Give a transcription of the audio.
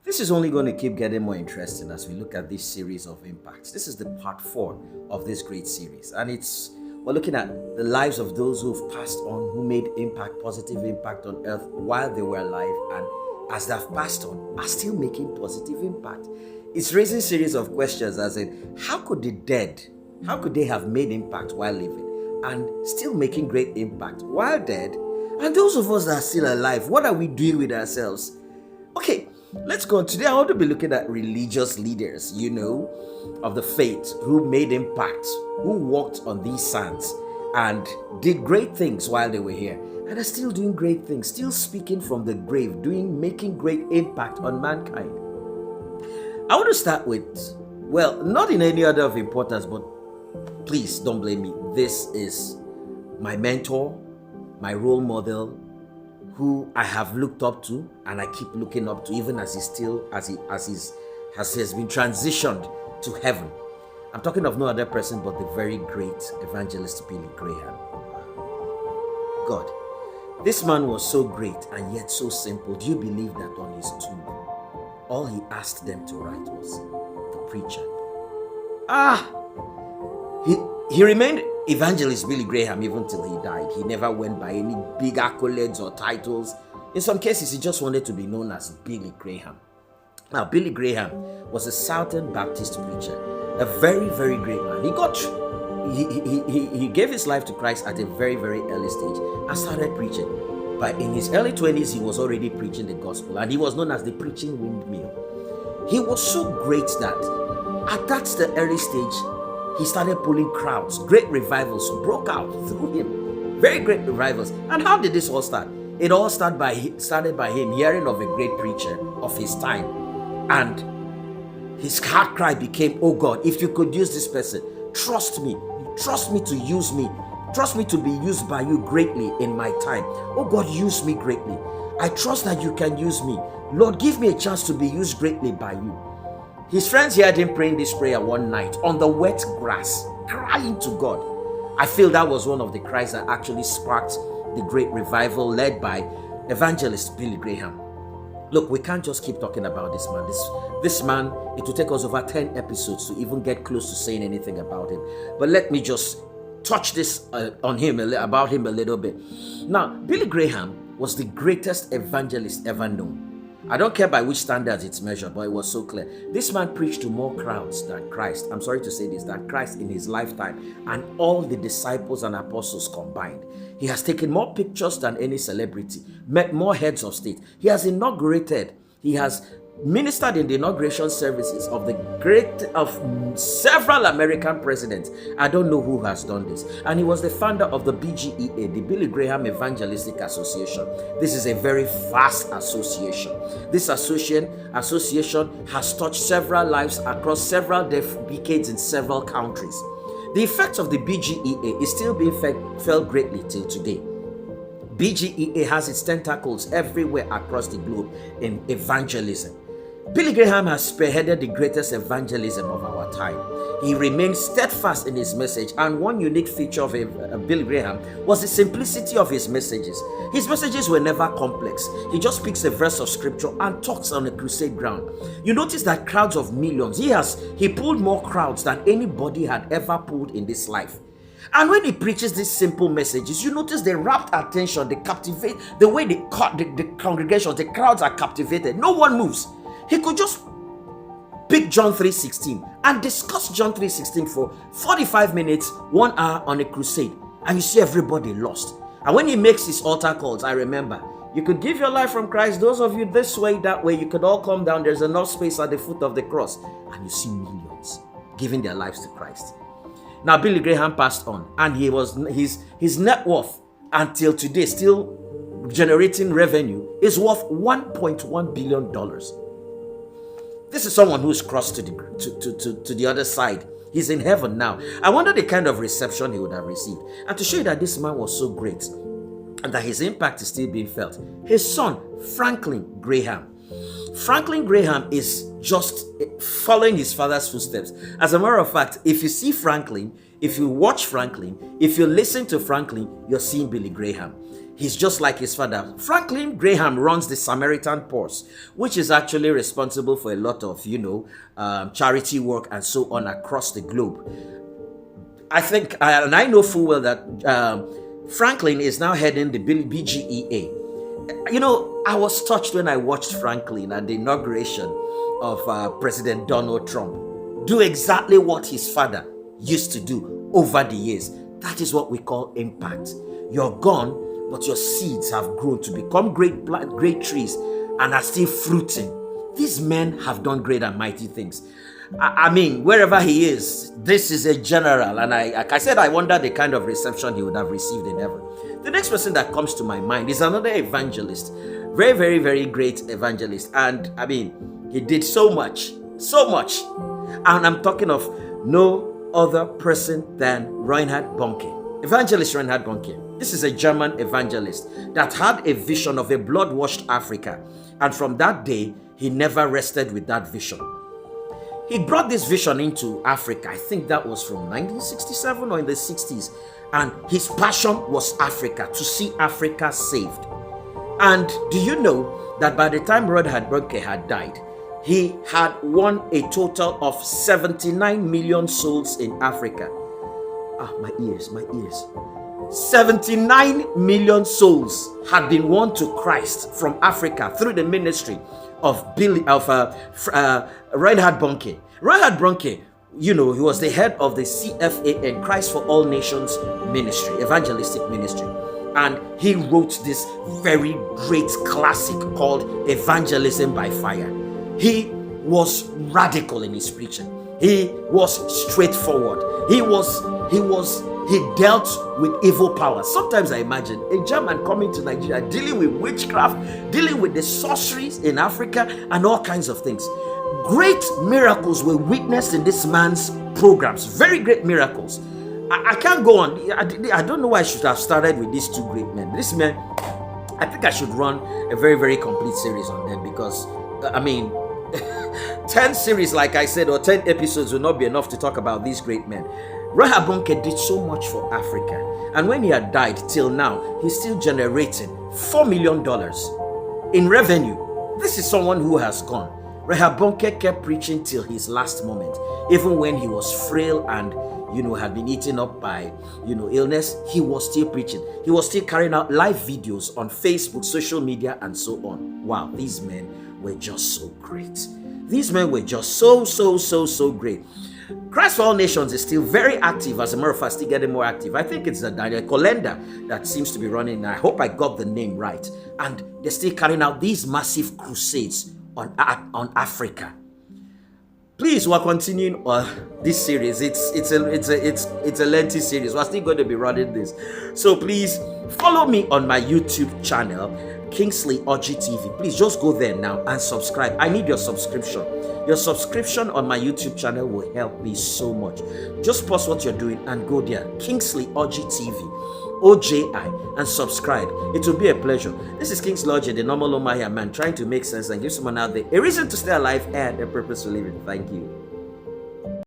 This is only going to keep getting more interesting as we look at this series of impacts. This is the part 4 of this great series, and we're looking at the lives of those who've passed on, who made positive impact on earth while they were alive, and as they've passed on, are still making positive impact. It's raising a series of questions as in, how could they have made impact while living and still making great impact while dead? And those of us that are still alive, what are we doing with ourselves? Okay, let's go on. Today I want to be looking at religious leaders, of the faith who made impact, who walked on these sands and did great things while they were here, and are still doing great things, still speaking from the grave, making great impact on mankind. I want to start with, not in any order of importance, but please don't blame me. This is my mentor, my role model, who I have looked up to and I keep looking up to, even as he has been transitioned to heaven. I'm talking of no other person but the very great evangelist Billy Graham. God, this man was so great and yet so simple. Do you believe that on his tomb, all he asked them to write was the preacher? He remained evangelist Billy Graham even till he died. He never went by any big accolades or titles. In some cases, he just wanted to be known as Billy Graham. Now, Billy Graham was a Southern Baptist preacher, a very, very great man. He gave his life to Christ at a very, very early stage and started preaching. But in his early 20s, he was already preaching the gospel, and he was known as the preaching windmill. He was so great that at the early stage, he started pulling crowds. Great revivals broke out through him. Very great revivals. And how did this all start? It all started by him hearing of a great preacher of his time. And his heart cry became, oh God, if you could use this person, trust me to use me. Trust me to be used by you greatly in my time. Oh God, use me greatly. I trust that you can use me. Lord, give me a chance to be used greatly by you. His friends heard him praying this prayer one night on the wet grass, crying to God. I feel that was one of the cries that actually sparked the great revival led by evangelist Billy Graham. Look, we can't just keep talking about this man. This man, it will take us over 10 episodes to even get close to saying anything about him. But let me just touch this about him a little bit. Now, Billy Graham was the greatest evangelist ever known. I don't care by which standards it's measured, but it was so clear. This man preached to more crowds than Christ. I'm sorry to say this, than Christ in his lifetime and all the disciples and apostles combined. He has taken more pictures than any celebrity, met more heads of state. He has ministered in the inauguration services of several American presidents. I don't know who has done this. And he was the founder of the BGEA, the Billy Graham Evangelistic Association. This is a very vast association. This association has touched several lives across several decades in several countries. The effects of the BGEA is still being felt greatly till today. BGEA has its tentacles everywhere across the globe in evangelism. Billy Graham has spearheaded the greatest evangelism of our time. He remained steadfast in his message, and one unique feature of Billy Graham was the simplicity of his messages. His messages were never complex. He just picks a verse of scripture and talks on a crusade ground. You notice that crowds of millions, he pulled more crowds than anybody had ever pulled in this life. And when he preaches these simple messages, you notice the rapt attention, they captivate, the way the congregations, the crowds are captivated. No one moves. He could just pick John 3:16 and discuss John 3:16 for 45 minutes, 1 hour on a crusade, and you see everybody lost. And when he makes his altar calls, I remember, you could give your life from Christ. Those of you this way, that way, you could all come down. There's enough space at the foot of the cross, and you see millions giving their lives to Christ. Now, Billy Graham passed on, and his net worth until today, still generating revenue, is worth $1.1 billion. This is someone who's crossed to the other side. He's in heaven now. I wonder the kind of reception he would have received. And to show you that this man was so great and that his impact is still being felt, his son, Franklin Graham. Franklin Graham is just following his father's footsteps. As a matter of fact, if you see Franklin, if you watch Franklin, if you listen to Franklin, you're seeing Billy Graham. He's just like his father. Franklin Graham runs the Samaritan Purse, which is actually responsible for a lot of, charity work and so on across the globe. I think, and I know full well that Franklin is now heading the BGEA. I was touched when I watched Franklin at the inauguration of President Donald Trump do exactly what his father used to do over the years. That is what we call impact. You're gone, but your seeds have grown to become great trees and are still fruiting. These men have done great and mighty things. I mean, wherever he is, this is a general, and like I said, I wonder the kind of reception he would have received in heaven. The next person that comes to my mind is another evangelist, very, very, very great evangelist, and I mean, he did so much, and I'm talking of no other person than Reinhard Bonnke, evangelist Reinhard Bonnke. This is a German evangelist that had a vision of a blood-washed Africa, and from that day, he never rested with that vision. He brought this vision into Africa. I think that was from 1967 or in the 60s. And his passion was Africa, to see Africa saved. And do you know that by the time Reinhard Bonnke had died, he had won a total of 79 million souls in Africa. My ears. 79 million souls had been won to Christ from Africa through the ministry of Reinhard Bonnke. Reinhard Bonnke, he was the head of the CFA and Christ for All Nations ministry, evangelistic ministry. And he wrote this very great classic called Evangelism by Fire. He was radical in his preaching. He was straightforward. He dealt with evil powers. Sometimes I imagine a German coming to Nigeria, dealing with witchcraft, dealing with the sorceries in Africa, and all kinds of things. Great miracles were witnessed in this man's programs. Very great miracles. I can't go on. I don't know why I should have started with these two great men. This man, I think I should run a very, very complete series on them because, 10 series, like I said, or 10 episodes will not be enough to talk about these great men. Reinhard Bonnke did so much for Africa, and when he had died till now, he's still generating $4 million in revenue. This is someone who has gone. Reinhard Bonnke kept preaching till his last moment, even when he was frail and had been eaten up by illness. He was still preaching. He was still carrying out live videos on Facebook, social media, and so on. Wow, these men were just so great. These men were just so great. Christ for All Nations is still very active. As a matter of fact, still getting more active. I think it's the Daniel Kolenda that seems to be running. I hope I got the name right. And they're still carrying out these massive crusades on Africa. Please, we're continuing this series. It's a lengthy series. We're still going to be running this. So please follow me on my YouTube channel, Kingsley Orji TV. Please just go there now and subscribe. I need your subscription. Your subscription on my YouTube channel will help me so much. Just pause what you're doing and go there, Kingsley Orji TV, OJI, and subscribe. It will be a pleasure. This is Kingsley Orji, the normal Omahia man, trying to make sense and give someone out there a reason to stay alive and a purpose to live it. Thank you.